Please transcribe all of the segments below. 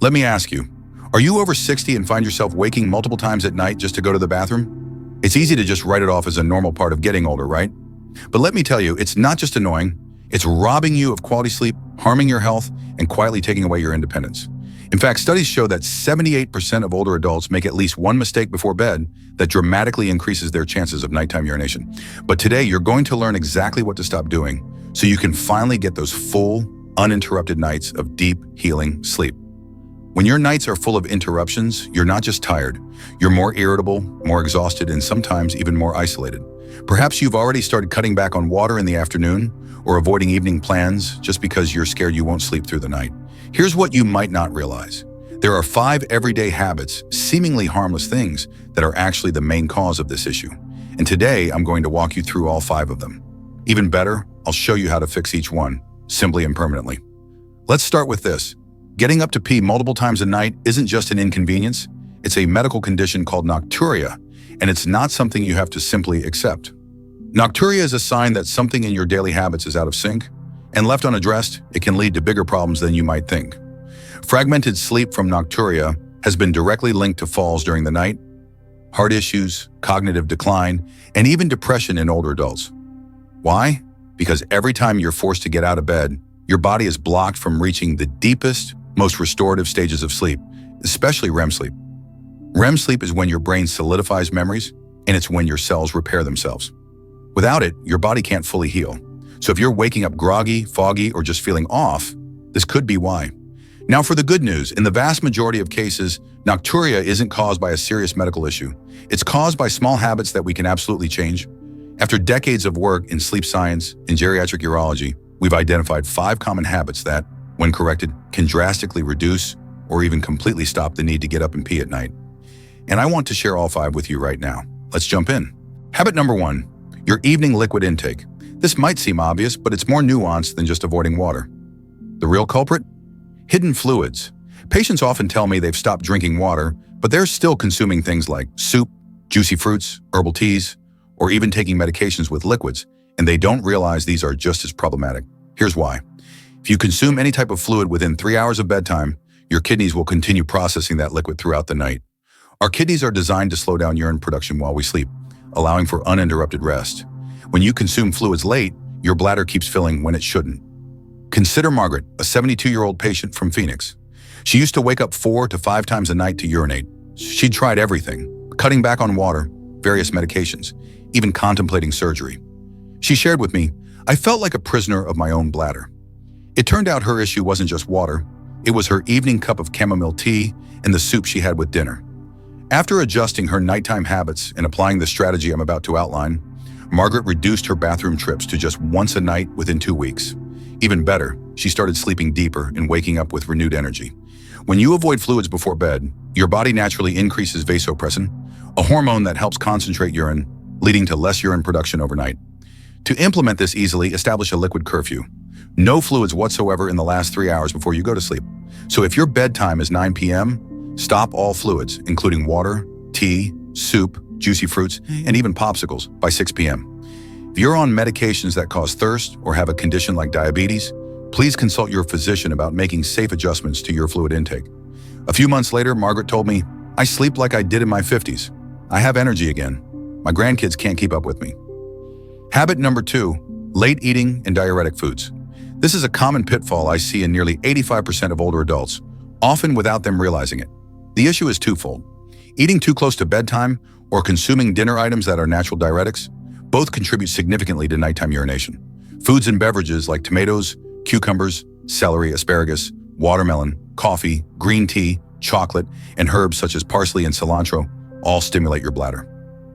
Let me ask you, are you over 60 and find yourself waking multiple times at night just to go to the bathroom? It's easy to just write it off as a normal part of getting older, right? But let me tell you, it's not just annoying, it's robbing you of quality sleep, harming your health, and quietly taking away your independence. In fact, studies show that 78% of older adults make at least one mistake before bed that dramatically increases their chances of nighttime urination. But today, you're going to learn exactly what to stop doing so you can finally get those full, uninterrupted nights of deep, healing sleep. When your nights are full of interruptions, you're not just tired. You're more irritable, more exhausted, and sometimes even more isolated. Perhaps you've already started cutting back on water in the afternoon or avoiding evening plans just because you're scared you won't sleep through the night. Here's what you might not realize. There are 5 everyday habits, seemingly harmless things, that are actually the main cause of this issue. And today, I'm going to walk you through all 5 of them. Even better, I'll show you how to fix each one, simply and permanently. Let's start with this. Getting up to pee multiple times a night isn't just an inconvenience. It's a medical condition called Nocturia, and it's not something you have to simply accept. Nocturia is a sign that something in your daily habits is out of sync, and left unaddressed, it can lead to bigger problems than you might think. Fragmented sleep from Nocturia has been directly linked to falls during the night, heart issues, cognitive decline, and even depression in older adults. Why? Because every time you're forced to get out of bed, your body is blocked from reaching the deepest, most restorative stages of sleep, especially REM sleep. REM sleep is when your brain solidifies memories, and it's when your cells repair themselves. Without it, your body can't fully heal. So if you're waking up groggy, foggy, or just feeling off, this could be why. Now for the good news, in the vast majority of cases, Nocturia isn't caused by a serious medical issue. It's caused by small habits that we can absolutely change. After decades of work in sleep science and geriatric urology, we've identified 5 common habits that, when corrected, can drastically reduce or even completely stop the need to get up and pee at night. And I want to share all 5 with you right now. Let's jump in. Habit number 1, your evening liquid intake. This might seem obvious, but it's more nuanced than just avoiding water. The real culprit? Hidden fluids. Patients often tell me they've stopped drinking water, but they're still consuming things like soup, juicy fruits, herbal teas, or even taking medications with liquids, and they don't realize these are just as problematic. Here's why. If you consume any type of fluid within 3 hours of bedtime, your kidneys will continue processing that liquid throughout the night. Our kidneys are designed to slow down urine production while we sleep, allowing for uninterrupted rest. When you consume fluids late, your bladder keeps filling when it shouldn't. Consider Margaret, a 72-year-old patient from Phoenix. She used to wake up 4 to 5 times a night to urinate. She'd tried everything, cutting back on water, various medications, even contemplating surgery. She shared with me, "I felt like a prisoner of my own bladder." It turned out her issue wasn't just water, it was her evening cup of chamomile tea and the soup she had with dinner. After adjusting her nighttime habits and applying the strategy I'm about to outline, Margaret reduced her bathroom trips to just once a night within 2 weeks. Even better, she started sleeping deeper and waking up with renewed energy. When you avoid fluids before bed, your body naturally increases vasopressin, a hormone that helps concentrate urine, leading to less urine production overnight. To implement this easily, establish a liquid curfew. No fluids whatsoever in the last 3 hours before you go to sleep. So if your bedtime is 9 p.m., stop all fluids, including water, tea, soup, juicy fruits, and even popsicles by 6 p.m. If you're on medications that cause thirst or have a condition like diabetes, please consult your physician about making safe adjustments to your fluid intake. A few months later, Margaret told me, "I sleep like I did in my 50s. I have energy again. My grandkids can't keep up with me." Habit number 2, late eating and diuretic foods. This is a common pitfall I see in nearly 85% of older adults, often without them realizing it. The issue is twofold. Eating too close to bedtime or consuming dinner items that are natural diuretics both contribute significantly to nighttime urination. Foods and beverages like tomatoes, cucumbers, celery, asparagus, watermelon, coffee, green tea, chocolate, and herbs such as parsley and cilantro all stimulate your bladder.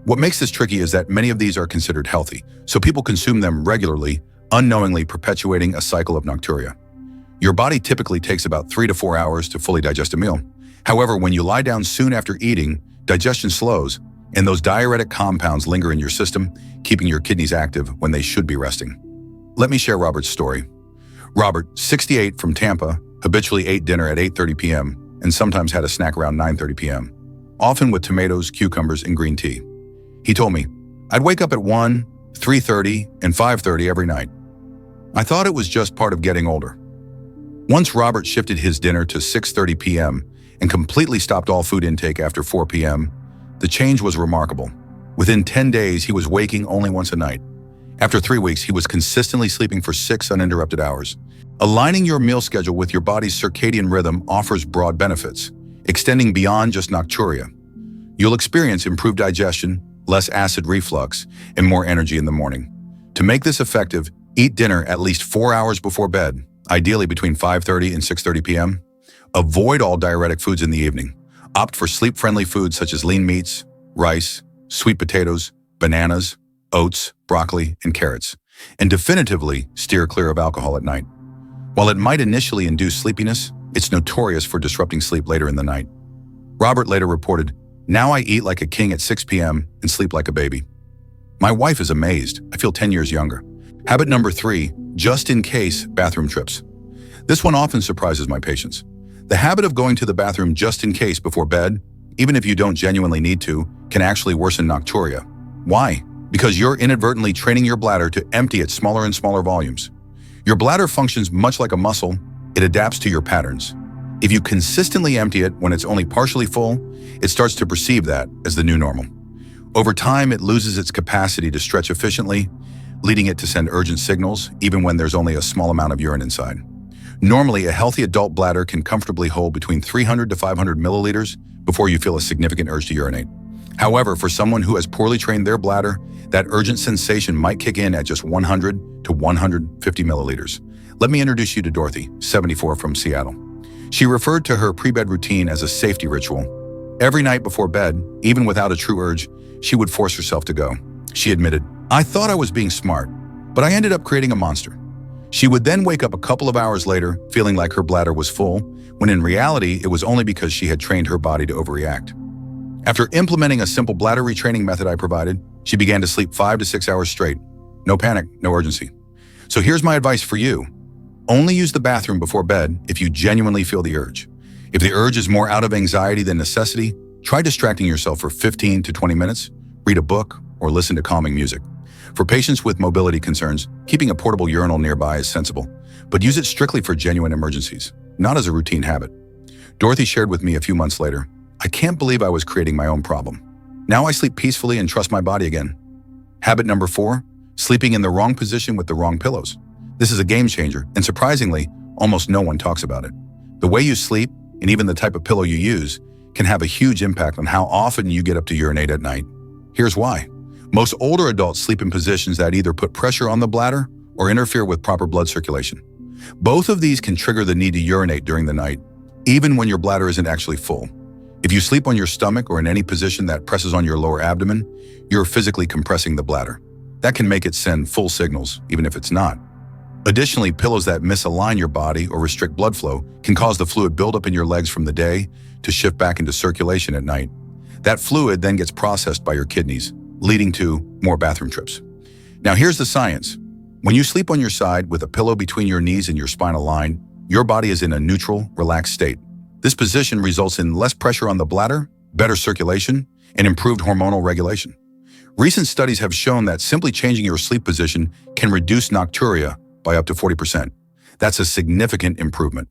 What makes this tricky is that many of these are considered healthy, so people consume them regularly, unknowingly perpetuating a cycle of nocturia. Your body typically takes about 3 to 4 hours to fully digest a meal. However, when you lie down soon after eating, digestion slows, and those diuretic compounds linger in your system, keeping your kidneys active when they should be resting. Let me share Robert's story. Robert, 68, from Tampa, habitually ate dinner at 8:30 p.m. and sometimes had a snack around 9:30 p.m., often with tomatoes, cucumbers, and green tea. He told me, "I'd wake up at 1, 3:30, and 5:30 every night. I thought it was just part of getting older." Once Robert shifted his dinner to 6:30 p.m. and completely stopped all food intake after 4 p.m., the change was remarkable. Within 10 days, he was waking only once a night. After 3 weeks, he was consistently sleeping for 6 uninterrupted hours. Aligning your meal schedule with your body's circadian rhythm offers broad benefits, extending beyond just nocturia. You'll experience improved digestion, less acid reflux, and more energy in the morning. To make this effective, eat dinner at least 4 hours before bed, ideally between 5:30 and 6:30 p.m. Avoid all diuretic foods in the evening. Opt for sleep-friendly foods such as lean meats, rice, sweet potatoes, bananas, oats, broccoli, and carrots. And definitively steer clear of alcohol at night. While it might initially induce sleepiness, it's notorious for disrupting sleep later in the night. Robert later reported, "Now I eat like a king at 6 p.m. and sleep like a baby. My wife is amazed. I feel 10 years younger." Habit number 3, just in case bathroom trips. This one often surprises my patients. The habit of going to the bathroom just in case before bed, even if you don't genuinely need to, can actually worsen nocturia. Why? Because you're inadvertently training your bladder to empty at smaller and smaller volumes. Your bladder functions much like a muscle. It adapts to your patterns. If you consistently empty it when it's only partially full, it starts to perceive that as the new normal. Over time, it loses its capacity to stretch efficiently, leading it to send urgent signals even when there's only a small amount of urine inside. Normally, a healthy adult bladder can comfortably hold between 300 to 500 milliliters before you feel a significant urge to urinate. However, for someone who has poorly trained their bladder, that urgent sensation might kick in at just 100 to 150 milliliters. Let me introduce you to Dorothy, 74, from Seattle. She referred to her pre-bed routine as a safety ritual. Every night before bed, even without a true urge, she would force herself to go. She admitted, "I thought I was being smart, but I ended up creating a monster." She would then wake up a couple of hours later feeling like her bladder was full, when in reality it was only because she had trained her body to overreact. After implementing a simple bladder retraining method I provided, she began to sleep 5 to 6 hours straight. No panic, no urgency. So here's my advice for you. Only use the bathroom before bed if you genuinely feel the urge. If the urge is more out of anxiety than necessity, try distracting yourself for 15 to 20 minutes, read a book, or listen to calming music. For patients with mobility concerns, keeping a portable urinal nearby is sensible, but use it strictly for genuine emergencies, not as a routine habit. Dorothy shared with me a few months later, "I can't believe I was creating my own problem. Now I sleep peacefully and trust my body again." Habit number 4, sleeping in the wrong position with the wrong pillows. This is a game changer, and surprisingly, almost no one talks about it. The way you sleep, and even the type of pillow you use, can have a huge impact on how often you get up to urinate at night. Here's why. Most older adults sleep in positions that either put pressure on the bladder or interfere with proper blood circulation. Both of these can trigger the need to urinate during the night, even when your bladder isn't actually full. If you sleep on your stomach or in any position that presses on your lower abdomen, you're physically compressing the bladder. That can make it send full signals, even if it's not. Additionally, pillows that misalign your body or restrict blood flow can cause the fluid buildup in your legs from the day to shift back into circulation at night. That fluid then gets processed by your kidneys, leading to more bathroom trips. Now here's the science. When you sleep on your side with a pillow between your knees and your spine aligned, your body is in a neutral, relaxed state. This position results in less pressure on the bladder, better circulation, and improved hormonal regulation. Recent studies have shown that simply changing your sleep position can reduce nocturia by up to 40%. That's a significant improvement.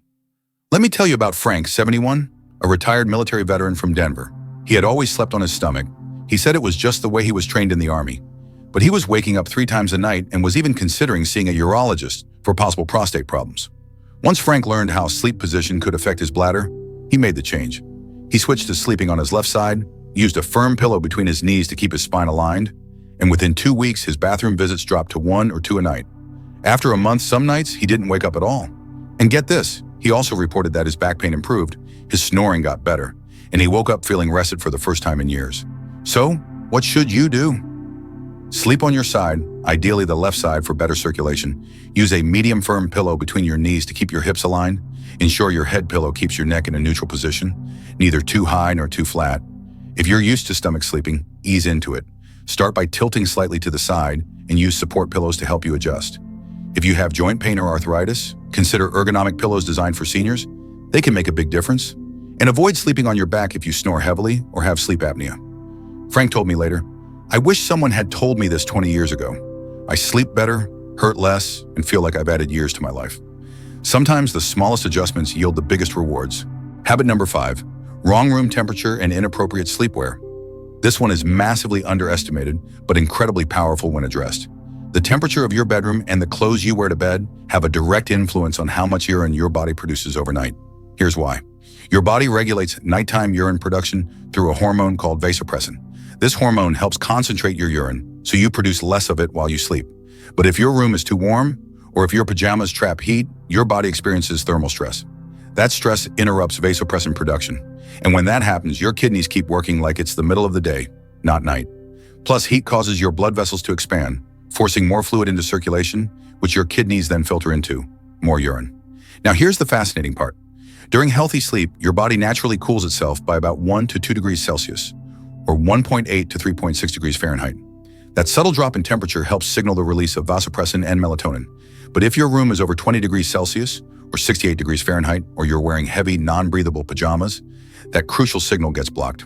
Let me tell you about Frank, 71, a retired military veteran from Denver. He had always slept on his stomach. He said it was just the way he was trained in the Army. But he was waking up 3 times a night and was even considering seeing a urologist for possible prostate problems. Once Frank learned how sleep position could affect his bladder, he made the change. He switched to sleeping on his left side, used a firm pillow between his knees to keep his spine aligned, and within 2 weeks, his bathroom visits dropped to 1 or 2 a night. After a month, some nights, he didn't wake up at all. And get this, he also reported that his back pain improved, his snoring got better, and he woke up feeling rested for the first time in years. So, what should you do? Sleep on your side, ideally the left side for better circulation. Use a medium firm pillow between your knees to keep your hips aligned. Ensure your head pillow keeps your neck in a neutral position, neither too high nor too flat. If you're used to stomach sleeping, ease into it. Start by tilting slightly to the side and use support pillows to help you adjust. If you have joint pain or arthritis, consider ergonomic pillows designed for seniors. They can make a big difference. And avoid sleeping on your back if you snore heavily or have sleep apnea. Frank told me later, "I wish someone had told me this 20 years ago. I sleep better, hurt less, and feel like I've added years to my life." Sometimes the smallest adjustments yield the biggest rewards. Habit number 5, wrong room temperature and inappropriate sleepwear. This one is massively underestimated, but incredibly powerful when addressed. The temperature of your bedroom and the clothes you wear to bed have a direct influence on how much urine your body produces overnight. Here's why. Your body regulates nighttime urine production through a hormone called vasopressin. This hormone helps concentrate your urine, so you produce less of it while you sleep. But if your room is too warm, or if your pajamas trap heat, your body experiences thermal stress. That stress interrupts vasopressin production. And when that happens, your kidneys keep working like it's the middle of the day, not night. Plus, heat causes your blood vessels to expand, forcing more fluid into circulation, which your kidneys then filter into, more urine. Now here's the fascinating part. During healthy sleep, your body naturally cools itself by about 1 to 2 degrees Celsius, or 1.8 to 3.6 degrees Fahrenheit. That subtle drop in temperature helps signal the release of vasopressin and melatonin. But if your room is over 20 degrees Celsius, or 68 degrees Fahrenheit, or you're wearing heavy, non-breathable pajamas, that crucial signal gets blocked.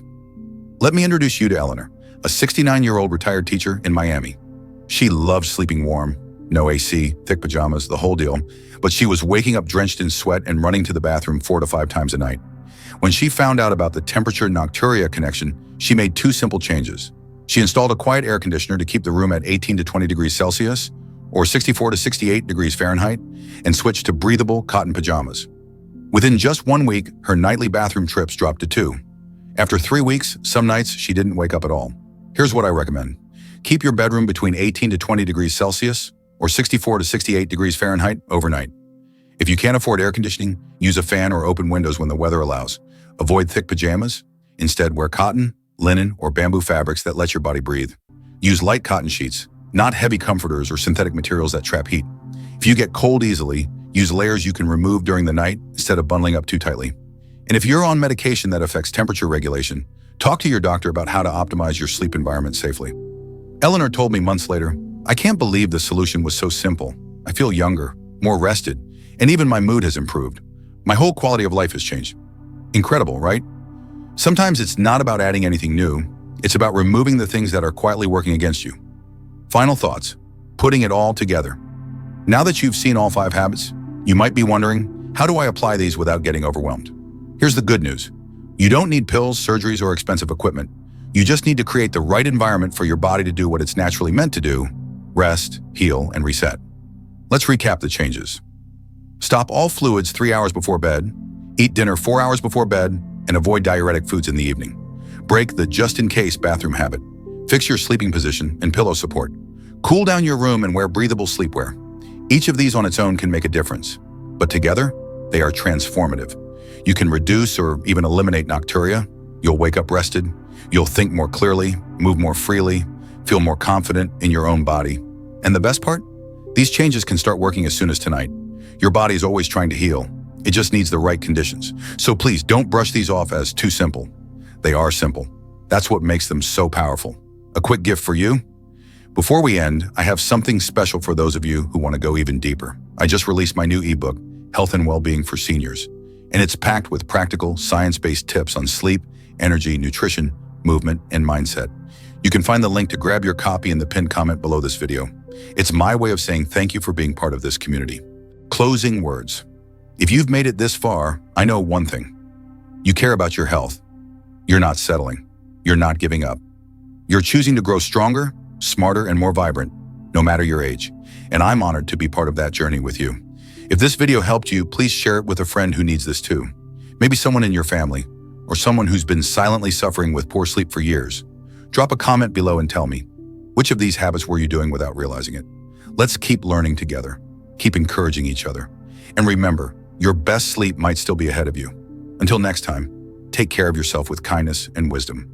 Let me introduce you to Eleanor, a 69-year-old retired teacher in Miami. She loves sleeping warm, no AC, thick pajamas, the whole deal, but she was waking up drenched in sweat and running to the bathroom 4 to 5 times a night. When she found out about the temperature-Nocturia connection, she made 2 simple changes. She installed a quiet air conditioner to keep the room at 18 to 20 degrees Celsius, or 64 to 68 degrees Fahrenheit, and switched to breathable cotton pajamas. Within just 1 week, her nightly bathroom trips dropped to 2. After 3 weeks, some nights she didn't wake up at all. Here's what I recommend. Keep your bedroom between 18 to 20 degrees Celsius, or 64 to 68 degrees Fahrenheit overnight. If you can't afford air conditioning, use a fan or open windows when the weather allows. Avoid thick pajamas. Instead, wear cotton, linen, or bamboo fabrics that let your body breathe. Use light cotton sheets, not heavy comforters or synthetic materials that trap heat. If you get cold easily, use layers you can remove during the night instead of bundling up too tightly. And if you're on medication that affects temperature regulation, talk to your doctor about how to optimize your sleep environment safely. Eleanor told me months later, "I can't believe the solution was so simple. I feel younger, more rested, and even my mood has improved. My whole quality of life has changed." Incredible, right? Sometimes it's not about adding anything new. It's about removing the things that are quietly working against you. Final thoughts. Putting it all together. Now that you've seen all 5 habits, you might be wondering, how do I apply these without getting overwhelmed? Here's the good news. You don't need pills, surgeries, or expensive equipment. You just need to create the right environment for your body to do what it's naturally meant to do: rest, heal, and reset. Let's recap the changes. Stop all fluids 3 hours before bed, eat dinner 4 hours before bed, and avoid diuretic foods in the evening. Break the just-in-case bathroom habit. Fix your sleeping position and pillow support. Cool down your room and wear breathable sleepwear. Each of these on its own can make a difference, but together, they are transformative. You can reduce or even eliminate nocturia. You'll wake up rested. You'll think more clearly, move more freely, feel more confident in your own body. And the best part? These changes can start working as soon as tonight. Your body is always trying to heal. It just needs the right conditions. So please don't brush these off as too simple. They are simple. That's what makes them so powerful. A quick gift for you. Before we end, I have something special for those of you who want to go even deeper. I just released my new ebook, Health and Wellbeing for Seniors, and it's packed with practical, science-based tips on sleep, energy, nutrition, movement, and mindset. You can find the link to grab your copy in the pinned comment below this video. It's my way of saying thank you for being part of this community. Closing words. If you've made it this far, I know one thing. You care about your health. You're not settling. You're not giving up. You're choosing to grow stronger, smarter, and more vibrant, no matter your age. And I'm honored to be part of that journey with you. If this video helped you, please share it with a friend who needs this too. Maybe someone in your family, or someone who's been silently suffering with poor sleep for years. Drop a comment below and tell me, which of these habits were you doing without realizing it? Let's keep learning together, keep encouraging each other. And remember, your best sleep might still be ahead of you. Until next time, take care of yourself with kindness and wisdom.